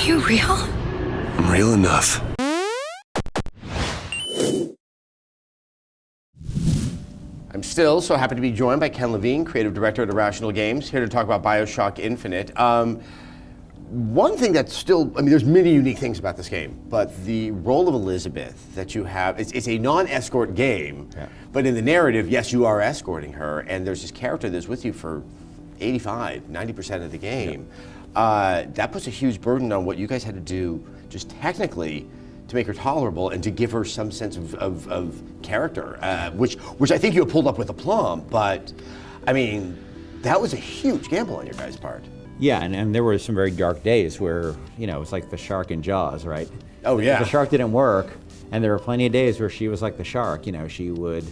you real? I'm real enough. I'm still so happy to be joined by Ken Levine, creative director at Irrational Games, here to talk about Bioshock Infinite. One thing that's still, there's many unique things about this game, but the role of Elizabeth that you have, it's a non-escort game, but in the narrative, yes, you are escorting her, and there's this character that's with you for 85, 90% of the game. That puts a huge burden on what you guys had to do, just technically, to make her tolerable and to give her some sense of character, which I think you have pulled up with aplomb, but that was a huge gamble on your guys' part. Yeah, and there were some very dark days where, it's like the shark in Jaws, right? Oh yeah. The shark didn't work, and there were plenty of days where she was like the shark, she would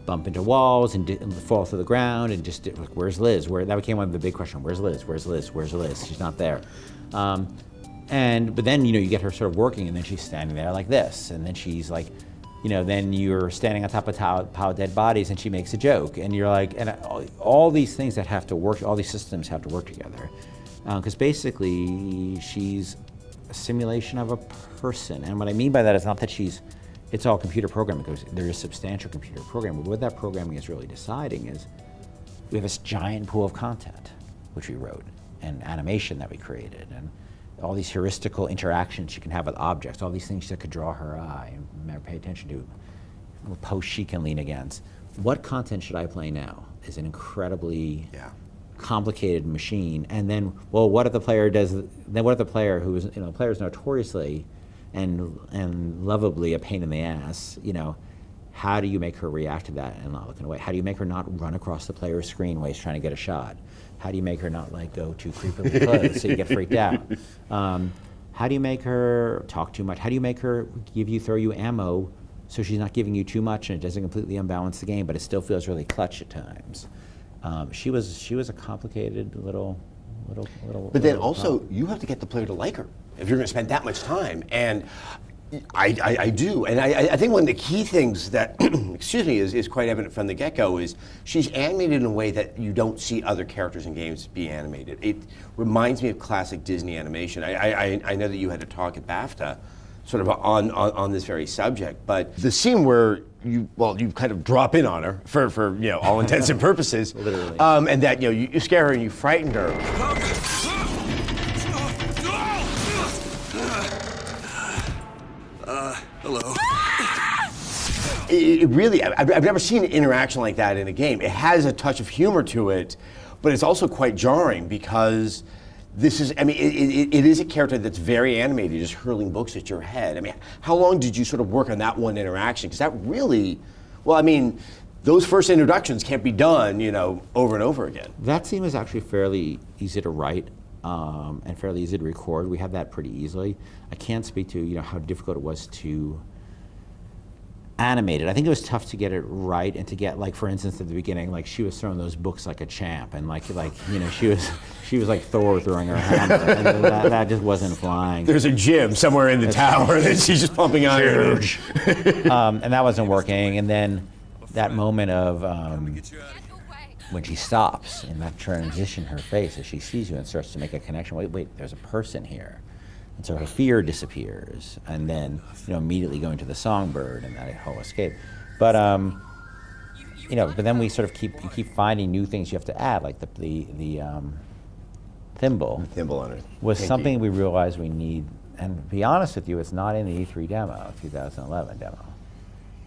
bump into walls and fall to the ground and just, like, where's Liz? That became one of the big questions, where's Liz? Where's Liz? Where's Liz? She's not there. But then, you get her sort of working, and then she's standing there like this, and then she's like, then you're standing on top of a pile of dead bodies, and she makes a joke, and you're like, and all these things that have to work, all these systems have to work together, because basically she's a simulation of a person, and what I mean by that is not that it's all computer programming, because there is substantial computer programming, but what that programming is really deciding is we have this giant pool of content, which we wrote, and animation that we created, and all these heuristical interactions she can have with objects, all these things that could draw her eye and pay attention to, posts she can lean against. What content should I play now is an incredibly complicated machine. And then, well, what if the player does, then what if the player who is, the player is notoriously and lovably a pain in the ass, how do you make her react to that and not looking away? How do you make her not run across the player's screen while he's trying to get a shot? How do you make her not go too creepily close so you get freaked out? How do you make her talk too much? How do you make her throw you ammo so she's not giving you too much and it doesn't completely unbalance the game, but it still feels really clutch at times? She was a complicated little. But then also, you have to get the player to like her if you're going to spend that much time. And I do, and I think one of the key things that, excuse me, is quite evident from the get-go is she's animated in a way that you don't see other characters in games be animated. It reminds me of classic Disney animation. I know that you had to talk at BAFTA sort of on this very subject, but the scene where you kind of drop in on her for all intents and purposes, literally, and that you scare her and you frightened her. Hello. It really, I've never seen an interaction like that in a game. It has a touch of humor to it, but it's also quite jarring because this is, it is a character that's very animated, just hurling books at your head. How long did you sort of work on that one interaction? Because that really, those first introductions can't be done, over and over again. That scene was actually fairly easy to write and fairly easy to record. We had that pretty easily. I can't speak to how difficult it was to animate it. I think it was tough to get it right and to get, like, for instance, at the beginning, she was throwing those books like a champ, and she was like Thor throwing her hammer, and that just wasn't flying. There's a gym somewhere in the tower that she's just pumping iron. And that wasn't working. And then that moment of when she stops and that transition in her face as she sees you and starts to make a connection. Wait, there's a person here. And so her fear disappears, and then immediately going to the songbird and that whole escape. But but then we sort of keep finding new things you have to add, like the thimble. The thimble on it was something we realized we need. And to be honest with you, it's not in the E3 demo, 2011 demo.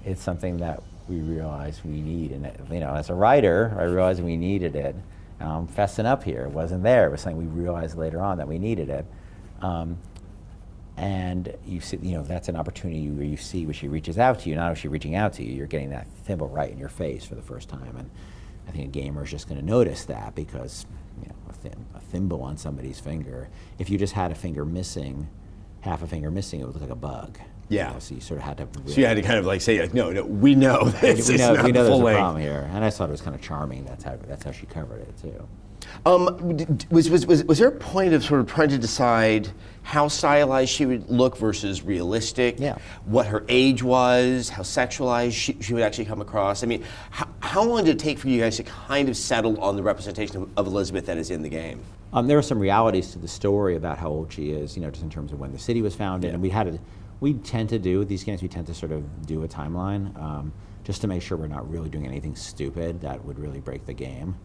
It's something that we realized we need, and as a writer, I realized we needed it. And I'm fessing up here. It wasn't there. It was something we realized later on that we needed it. And you see, that's an opportunity where you see when she reaches out to you. Not only is she reaching out to you, you're getting that thimble right in your face for the first time. And I think a gamer is just going to notice that because a thimble on somebody's finger. If you just had a finger missing, half a finger missing, it would look like a bug. Yeah. So you sort of had to. So you had to kind of say, no, we know this. We know the there's full a length. problem here, and I thought it was kind of charming. That's how she covered it too. Was there a point of sort of trying to decide, how stylized she would look versus realistic, Yeah. what her age was, how sexualized she would actually come across. I mean, how long did it take for you guys to kind of settle on the representation of Elizabeth that is in the game? There are some realities to the story about how old she is, you know, just in terms of when the city was founded. And we tend to do, with these games, we tend to sort of do a timeline just to make sure we're not really doing anything stupid that would really break the game.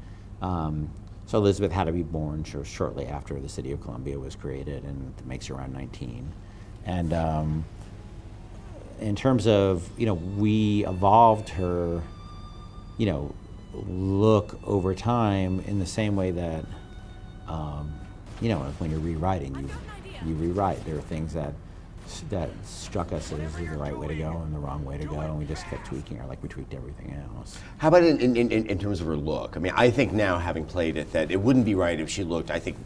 So Elizabeth had to be born shortly after the city of Columbia was created, and it makes her around 19. And in terms of, you know, we evolved her, you know, look over time in the same way that, you know, when you're rewriting, you rewrite. There are things that struck us as the right way to go and the wrong way to go, and we just kept tweaking her like we tweaked everything else. How about in terms of her look? I mean, I think now, having played it, that it wouldn't be right if she looked, I think,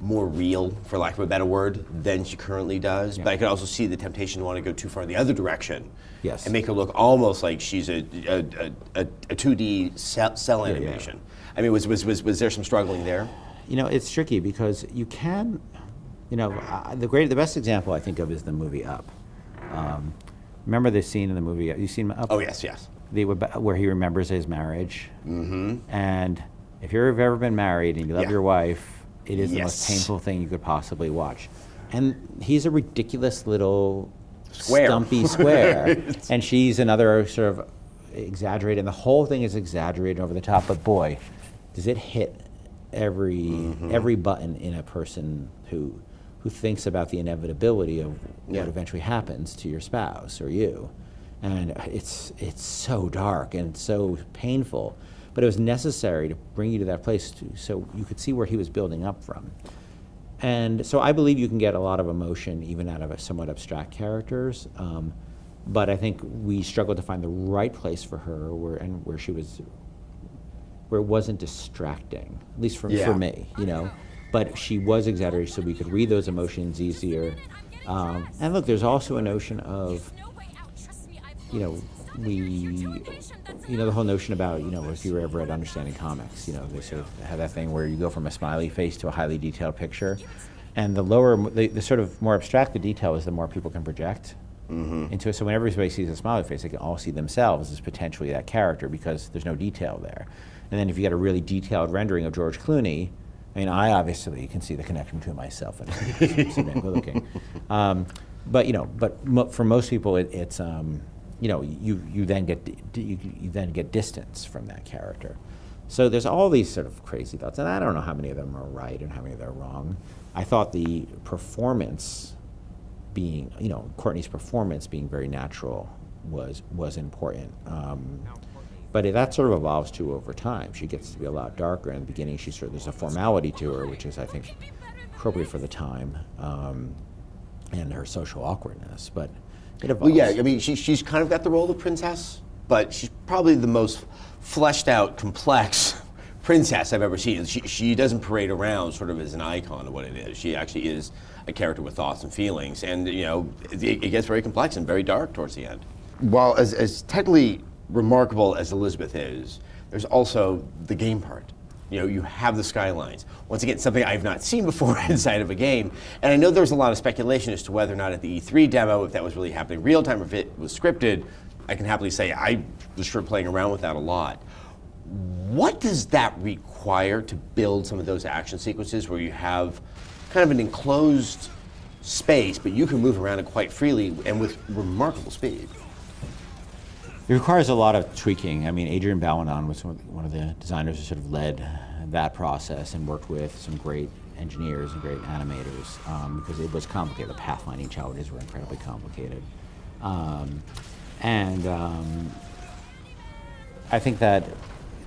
more real, for lack of a better word, than she currently does. Yeah. But I could also see the temptation to want to go too far in the other direction. Yes. And make her look almost like she's a 2D cell animation. Yeah. I mean, was there some struggling there? You know, it's tricky because you can, you know, the best example I think of is the movie Up. Remember the scene in the movie? You seen Up? Oh yes, yes. Where he remembers his marriage. Mm-hmm. And if you've ever been married and you love your wife, it is the Yes. most painful thing you could possibly watch. And he's a ridiculous little Square. stumpy square, and she's another sort of exaggerated. And the whole thing is exaggerated over the top. But boy, does it hit every button in a person who thinks about the inevitability of what eventually happens to your spouse or you. And it's so dark and so painful, but it was necessary to bring you to that place so you could see where he was building up from. And so I believe you can get a lot of emotion even out of somewhat abstract characters, but I think we struggled to find the right place for her where it wasn't distracting, at least for me, you know. But she was exaggerated, so we could read those emotions easier. And look, there's also a notion of, you know, the whole notion about, you know, if you were ever read Understanding Comics, you know, they sort of have that thing where you go from a smiley face to a highly detailed picture. And the sort of more abstract the detail is, the more people can project into it. So when everybody sees a smiley face, they can all see themselves as potentially that character because there's no detail there. And then if you get a really detailed rendering of George Clooney, I mean, I obviously can see the connection between myself and him, good looking. But you know, for most people, it's you know, you then get distance from that character. So there's all these sort of crazy thoughts, and I don't know how many of them are right and how many of them are wrong. I thought the performance being, you know, Courtney's performance being very natural was important. But that sort of evolves too over time. She gets to be a lot darker. In the beginning, there's a formality to her, which is, I think, appropriate for the time, and her social awkwardness. But it evolves. Well, yeah, I mean, she's kind of got the role of princess, but she's probably the most fleshed out, complex princess I've ever seen. She doesn't parade around sort of as an icon of what it is. She actually is a character with thoughts and feelings, and you know, it gets very complex and very dark towards the end. While as technically remarkable as Elizabeth is, there's also the game part. You know, you have the skylines. Once again, something I've not seen before inside of a game. And I know there's a lot of speculation as to whether or not at the E3 demo, if that was really happening real time, or if it was scripted. I can happily say I was sure playing around with that a lot. What does that require to build some of those action sequences where you have kind of an enclosed space, but you can move around it quite freely and with remarkable speed? It requires a lot of tweaking. I mean, Adrian Balanon was one of the designers who sort of led that process and worked with some great engineers and great animators because it was complicated. The pathfinding challenges were incredibly complicated. I think that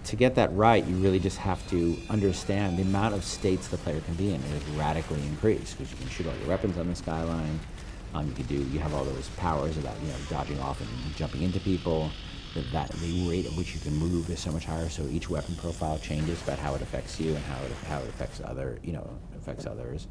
to get that right, you really just have to understand the amount of states the player can be in is radically increased because you can shoot all your weapons on the skyline. You have all those powers about, you know, dodging off and jumping into people. The rate at which you can move is so much higher. So each weapon profile changes about how it affects you and how it affects others.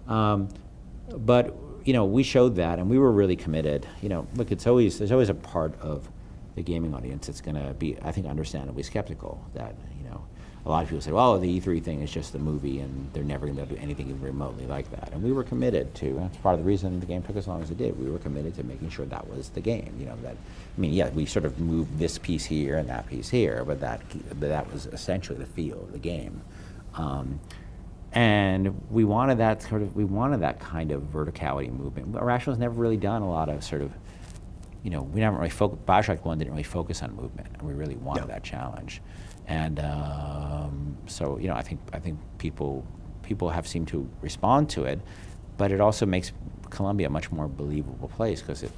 But you know, we showed that, and we were really committed. You know, look, there's always a part of the gaming audience that's going to be, I think, understandably skeptical. That, you know, a lot of people said, "Oh, the E3 thing is just a movie, and they're never going to do anything even remotely like that." And we were committed to. That's part of the reason the game took as long as it did. We were committed to making sure that was the game. You know, that I mean, yeah, we sort of moved this piece here and that piece here, but that was essentially the feel of the game. And we wanted that kind of verticality movement. Irrational's never really done a lot of sort of, you know, we never really Bioshock 1 didn't really focus on movement, and we really wanted that challenge. And so, you know, I think people have seemed to respond to it, but it also makes Columbia a much more believable place because it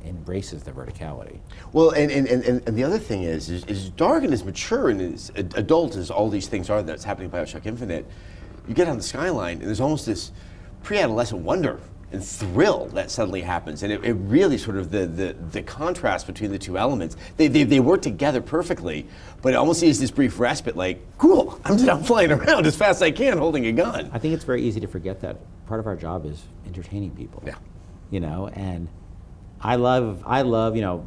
embraces the verticality. Well, and the other thing is as dark and as mature and as adult as all these things are that's happening in Bioshock Infinite, you get on the skyline and there's almost this pre-adolescent wonder and thrill that suddenly happens, and it really sort of the contrast between the two elements. They work together perfectly, but it almost is this brief respite, like, cool, I'm flying around as fast as I can holding a gun. I think it's very easy to forget that part of our job is entertaining people. Yeah. You know, and I love, you know,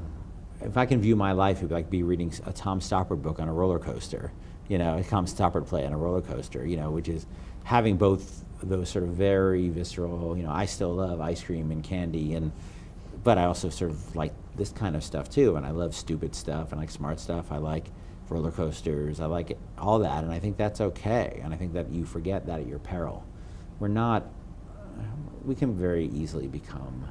if I can view my life, it would like be reading a Tom Stoppard book on a roller coaster. You know, a Tom Stoppard play on a roller coaster, you know, which is having both those sort of very visceral, you know, I still love ice cream and candy, but I also sort of like this kind of stuff too, and I love stupid stuff, and I like smart stuff, I like roller coasters, I like all that, and I think that's okay, and I think that you forget that at your peril. We can very easily become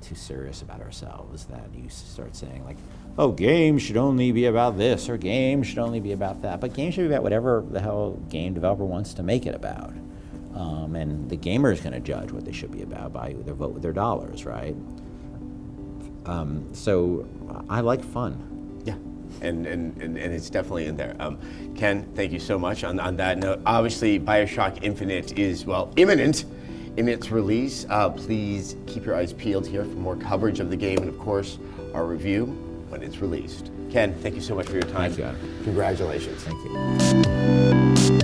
too serious about ourselves, that you start saying like, oh, games should only be about this, or games should only be about that, but games should be about whatever the hell game developer wants to make it about. And the gamer is going to judge what they should be about by their vote with their dollars, right? So I like fun. Yeah, and it's definitely in there. Ken, thank you so much on that note. Obviously, Bioshock Infinite is, well, imminent in its release. Please keep your eyes peeled here for more coverage of the game, and of course, our review when it's released. Ken, thank you so much for your time. Thank you. Congratulations. Thank you.